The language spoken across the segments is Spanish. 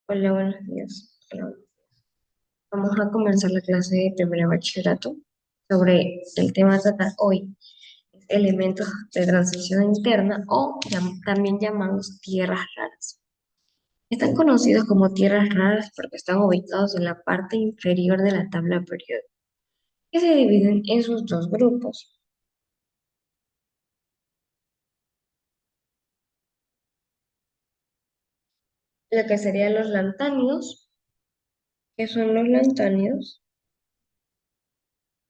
Hola, buenos días. Hola. Vamos a comenzar la clase de primer bachillerato sobre el tema a tratar hoy, elementos de transición interna o también llamados tierras raras. Están conocidos como tierras raras porque están ubicados en la parte inferior de la tabla periódica, que se dividen en sus dos grupos, lo que serían los lantánidos. ¿Qué son los lantánidos?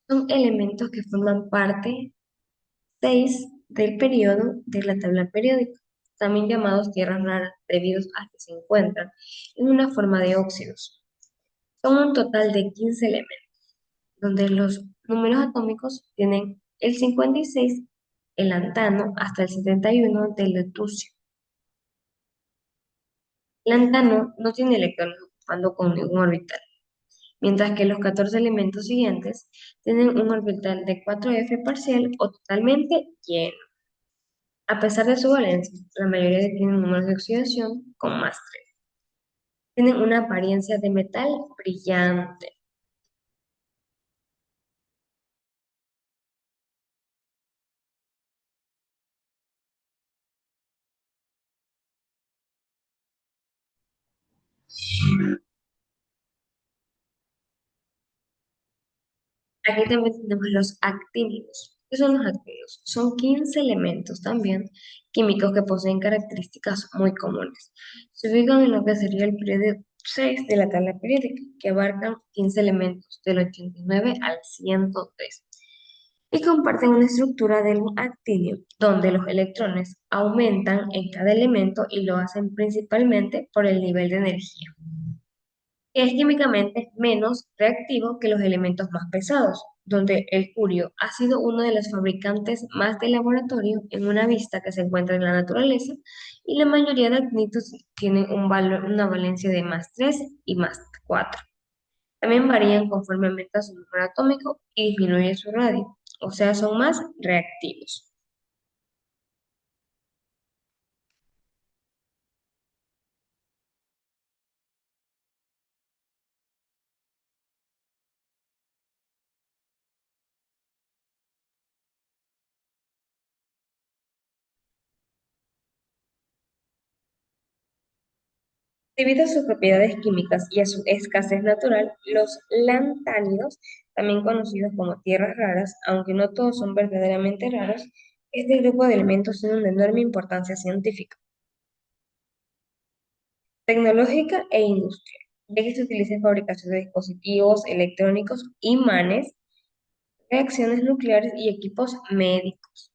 Son elementos que forman parte 6 del periodo de la tabla periódica, también llamados tierras raras debido a que se encuentran en una forma de óxidos. Son un total de 15 elementos, donde los números atómicos tienen el 56 el lantano hasta el 71 del lutecio. El lantano no tiene electrones ocupando con ningún orbital, mientras que los 14 elementos siguientes tienen un orbital de 4F parcial o totalmente lleno. A pesar de su valencia, la mayoría tienen números de oxidación con más 3. Tienen una apariencia de metal brillante. Aquí también tenemos los actínidos. ¿Qué son los actínidos? Son 15 elementos también químicos que poseen características muy comunes. Se ubican en lo que sería el periodo 6 de la tabla periódica, que abarcan 15 elementos del 89 al 103. Y comparten una estructura del actinio, donde los electrones aumentan en cada elemento y lo hacen principalmente por el nivel de energía, que es químicamente menos reactivo que los elementos más pesados, donde el curio ha sido uno de los fabricantes más de laboratorio en una vista que se encuentra en la naturaleza, y la mayoría de actinidos tienen una valencia de más 3 y más 4. También varían conforme aumenta su número atómico y disminuye su radio, o sea, son más reactivos. Debido a sus propiedades químicas y a su escasez natural, los lantánidos, también conocidos como tierras raras, aunque no todos son verdaderamente raros, este grupo de elementos tiene una enorme importancia científica, tecnológica e industrial, ya que se utiliza en fabricación de dispositivos electrónicos, imanes, reacciones nucleares y equipos médicos.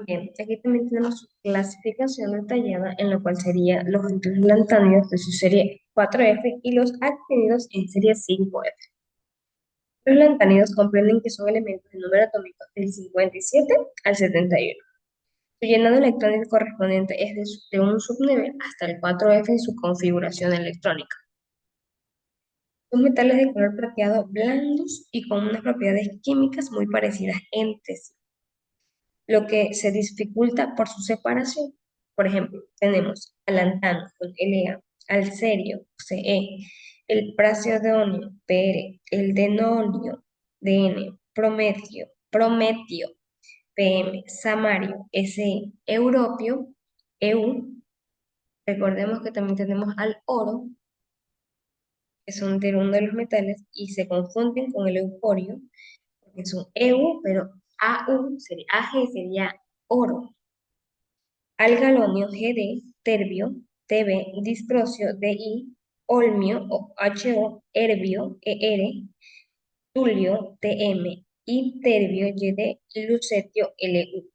Bien, aquí también tenemos su clasificación detallada en lo cual serían los lantánidos de su serie 4F y los actínidos en serie 5F. Los lantánidos comprenden que son elementos de número atómico del 57 al 71. Su llenado electrónico correspondiente es de un subnivel hasta el 4F en su configuración electrónica. Son metales de color plateado blandos y con unas propiedades químicas muy parecidas entre sí, lo que se dificulta por su separación. Por ejemplo, tenemos al lantano con La, al cerio, Ce, el praseodonio, Pr, el denonio, Dn, prometio, Pm, samario, Se, europio, Eu. Recordemos que también tenemos al oro, que son de uno de los metales, y se confunden con el euporio, porque son EU, pero Ag sería oro. Al galonio, Gd, terbio, Tb, disprosio, Di, olmio, o Ho, herbio, Er, tulio, Tm, y terbio, Yd, lucepio, Lu.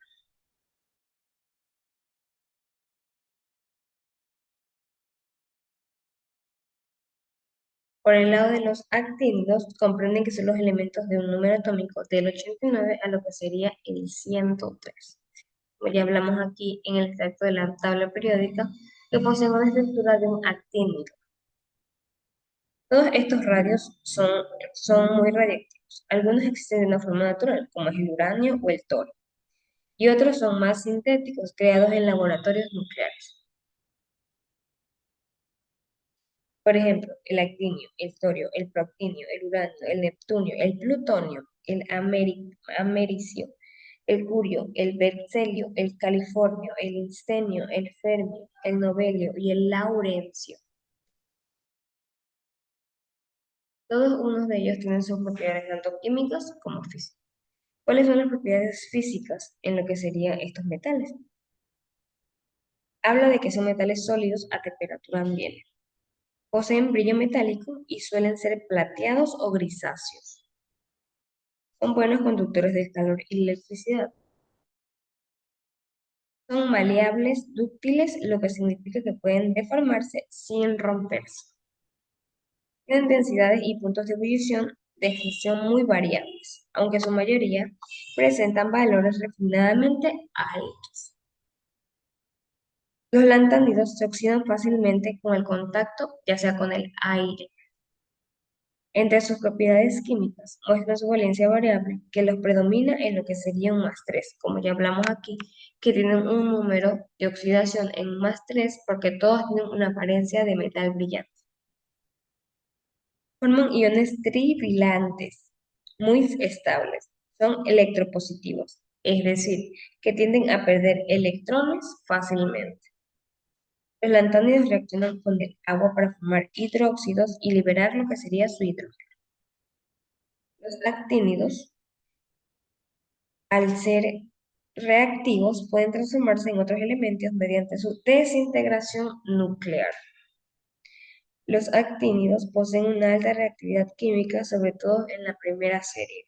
Por el lado de los actínidos, comprenden que son los elementos de un número atómico del 89 a lo que sería el 103. Como ya hablamos aquí en el extracto de la tabla periódica, que poseen una estructura de un actínido. Todos estos radios son muy radiactivos. Algunos existen de una forma natural, como es el uranio o el torio, y otros son más sintéticos, creados en laboratorios nucleares. Por ejemplo, el actinio, el torio, el proctinio, el uranio, el neptunio, el plutonio, el americio, el curio, el bercelio, el californio, el instenio, el fermio, el novelio y el laurencio. Todos unos de ellos tienen sus propiedades tanto químicas como físicas. ¿Cuáles son las propiedades físicas en lo que serían estos metales? Habla de que son metales sólidos a temperatura ambiente. Poseen brillo metálico y suelen ser plateados o grisáceos. Son buenos conductores de calor y electricidad. Son maleables, dúctiles, lo que significa que pueden deformarse sin romperse. Tienen densidades y puntos de ebullición de fusión muy variables, aunque su mayoría presentan valores refinadamente altos. Los lantánidos se oxidan fácilmente con el contacto, ya sea con el aire. Entre sus propiedades químicas, muestra su valencia variable, que los predomina en lo que sería un más 3, como ya hablamos aquí, que tienen un número de oxidación en más 3 porque todos tienen una apariencia de metal brillante. Forman iones trivilantes, muy estables. Son electropositivos, es decir, que tienden a perder electrones fácilmente. Los lantánidos reaccionan con el agua para formar hidróxidos y liberar lo que sería su hidrógeno. Los actínidos, al ser reactivos, pueden transformarse en otros elementos mediante su desintegración nuclear. Los actínidos poseen una alta reactividad química, sobre todo en la primera serie.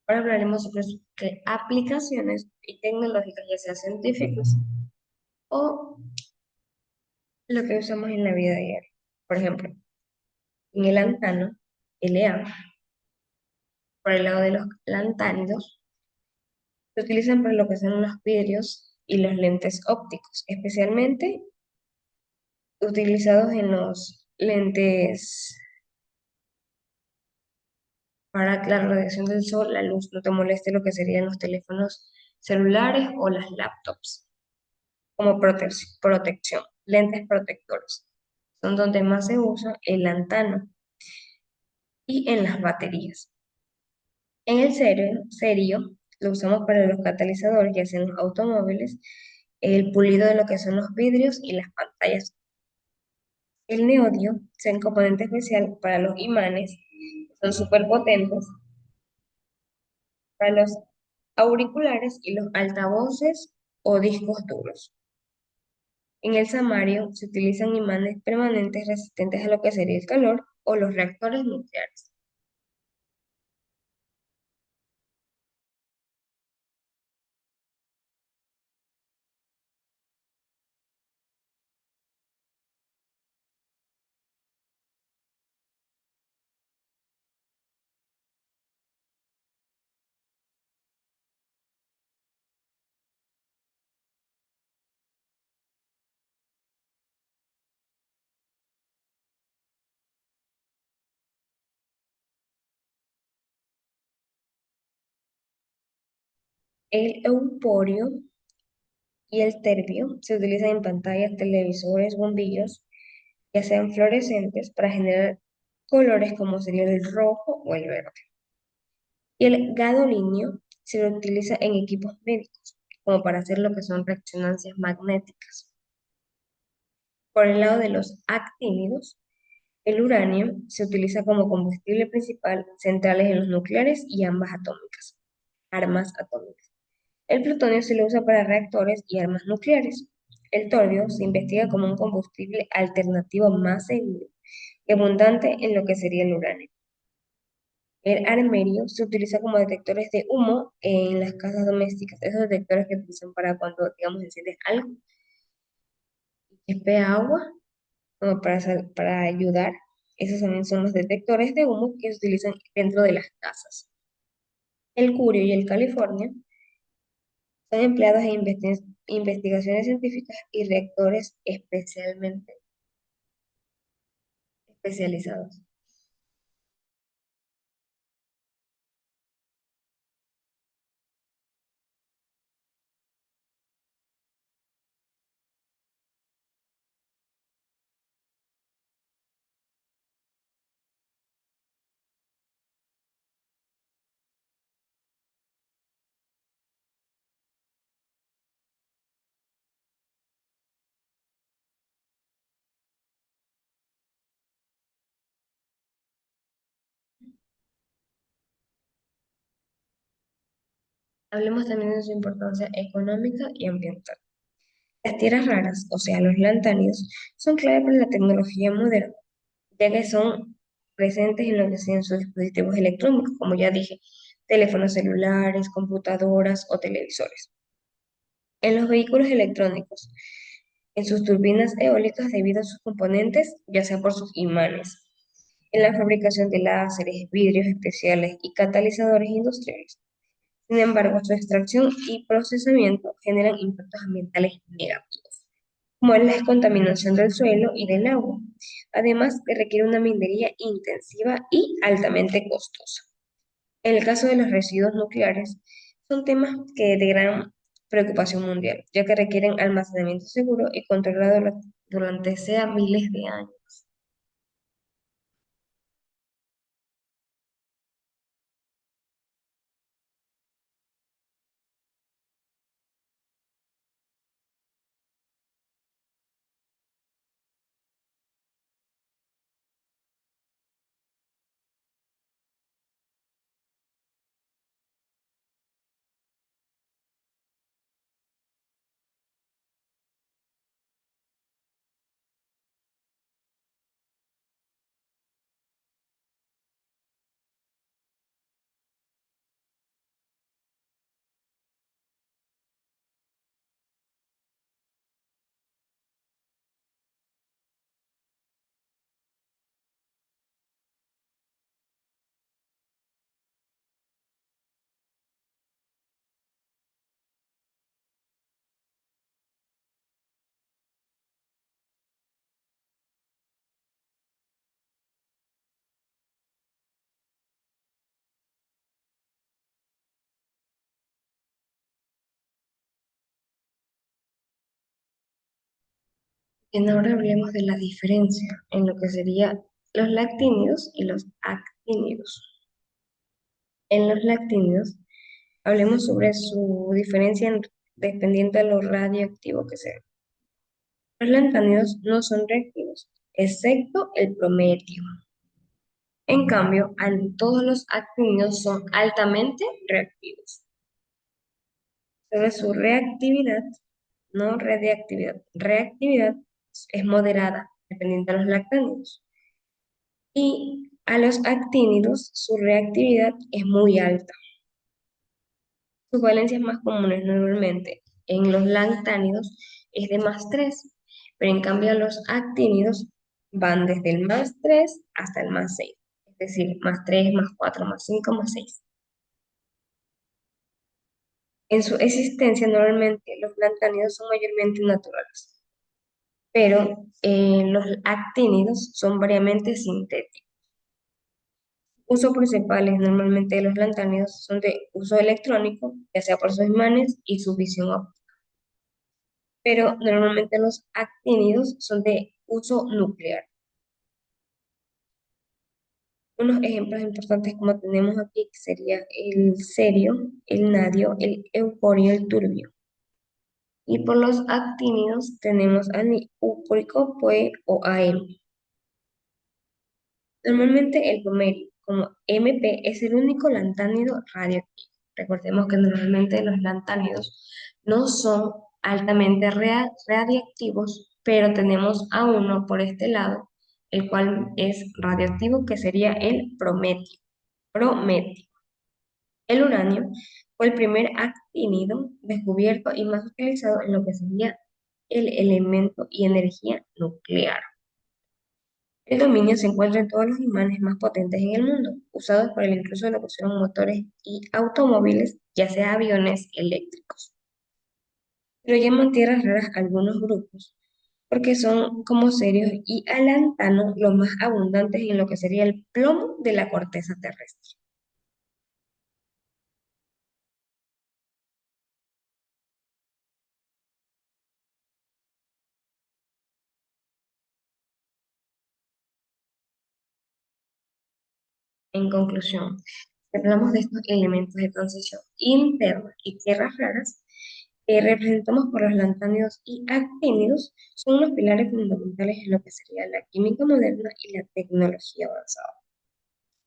Ahora hablaremos sobre qué aplicaciones y tecnológicas, ya sea científicas o lo que usamos en la vida diaria. Por ejemplo, en el lantano, La, por el lado de los lantánidos, se utilizan para lo que son los vidrios y los lentes ópticos, especialmente utilizados en los lentes para que la radiación del sol, la luz, no te moleste lo que serían los teléfonos celulares o las laptops, como protección, lentes protectores. Son donde más se usa el lantano y en las baterías. En el serio lo usamos para los catalizadores, ya sea en los automóviles, el pulido de lo que son los vidrios y las pantallas. El neodio es un componente especial para los imanes, son súper potentes, para los auriculares y los altavoces o discos duros. En el samario se utilizan imanes permanentes resistentes a lo que sería el calor o los reactores nucleares. El euporio y el terbio se utilizan en pantallas, televisores, bombillos, ya sean fluorescentes, para generar colores como sería el rojo o el verde. Y el gadolinio se lo utiliza en equipos médicos, como para hacer lo que son resonancias magnéticas. Por el lado de los actínidos, el uranio se utiliza como combustible principal, centrales en los nucleares y ambas atómicas, armas atómicas. El plutonio se lo usa para reactores y armas nucleares. El torio se investiga como un combustible alternativo más seguro y abundante en lo que sería el uranio. El armerio se utiliza como detectores de humo en las casas domésticas, esos detectores que utilizan para cuando, digamos, enciendes algo y chispea agua, como para ayudar. Esos también son los detectores de humo que se utilizan dentro de las casas. El curio y el californio son empleados en investigaciones científicas y reactores especialmente especializados. Hablemos también de su importancia económica y ambiental. Las tierras raras, o sea, los lantánidos, son clave para la tecnología moderna, ya que son presentes en lo que sean sus dispositivos electrónicos, como ya dije, teléfonos celulares, computadoras o televisores. En los vehículos electrónicos, en sus turbinas eólicas debido a sus componentes, ya sea por sus imanes. En la fabricación de láseres, vidrios especiales y catalizadores industriales. Sin embargo, su extracción y procesamiento generan impactos ambientales negativos, como es la contaminación del suelo y del agua, además que requiere una minería intensiva y altamente costosa. En el caso de los residuos nucleares, son temas que de gran preocupación mundial, ya que requieren almacenamiento seguro y controlado durante sea miles de años. Bien, ahora hablemos de la diferencia en lo que serían los lactínidos y los actínidos. En los lactínidos, hablemos sobre su diferencia dependiendo de lo radioactivo que sea. Los lantánidos no son reactivos, excepto el prometio. En cambio, todos los actínidos son altamente reactivos. Sobre su reactividad, no radiactividad, reactividad es moderada, dependiendo de los lactánidos. Y a los actínidos, su reactividad es muy alta. Sus valencias más comunes normalmente en los lantánidos es de +3, pero en cambio los actínidos van desde el +3 hasta el +6, es decir, +3, +4, +5, +6. En su existencia normalmente los lantánidos son mayormente naturales, pero los actínidos son variamente sintéticos. Usos principales normalmente de los lantánidos son de uso electrónico, ya sea por sus imanes y su visión óptica, pero normalmente los actínidos son de uso nuclear. Unos ejemplos importantes como tenemos aquí que sería el cerio, el nadio, el eucorio, el turbio. Y por los actínidos tenemos anílico, PoE o AM. Normalmente el bromelio, como MP, es el único lantánido radioactivo. Recordemos que normalmente los lantánidos no son altamente radiactivos, pero tenemos a uno por este lado, el cual es radioactivo, que sería el prometio. Prometio. El uranio fue el primer actínido descubierto y más utilizado en lo que sería el elemento y energía nuclear. El dominio se encuentra en todos los imanes más potentes en el mundo, usados por el incluso lo que son motores y automóviles, ya sea aviones eléctricos. Lo llaman tierras raras algunos grupos, porque son como serios y alantano los más abundantes en lo que sería el plomo de la corteza terrestre. En conclusión, si hablamos de estos elementos de transición interna y tierras raras, representamos por los lantánidos y actínidos, son los pilares fundamentales en lo que sería la química moderna y la tecnología avanzada.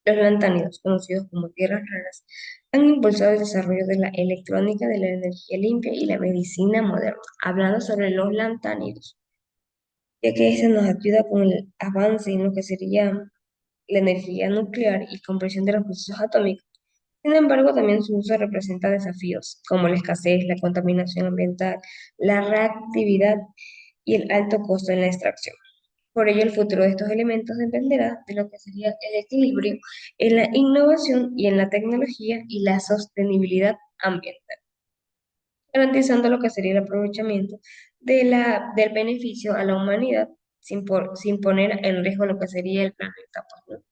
Los lantánidos, conocidos como tierras raras, han impulsado el desarrollo de la electrónica, de la energía limpia y la medicina moderna. Hablando sobre los lantánidos, ya que este nos ayuda con el avance en lo que sería la energía nuclear y compresión de los procesos atómicos. Sin embargo, también su uso representa desafíos como la escasez, la contaminación ambiental, la reactividad y el alto costo en la extracción. Por ello, el futuro de estos elementos dependerá de lo que sería el equilibrio en la innovación y en la tecnología y la sostenibilidad ambiental, garantizando lo que sería el aprovechamiento del beneficio a la humanidad sin poner en riesgo lo que sería el planeta, pues, ¿no?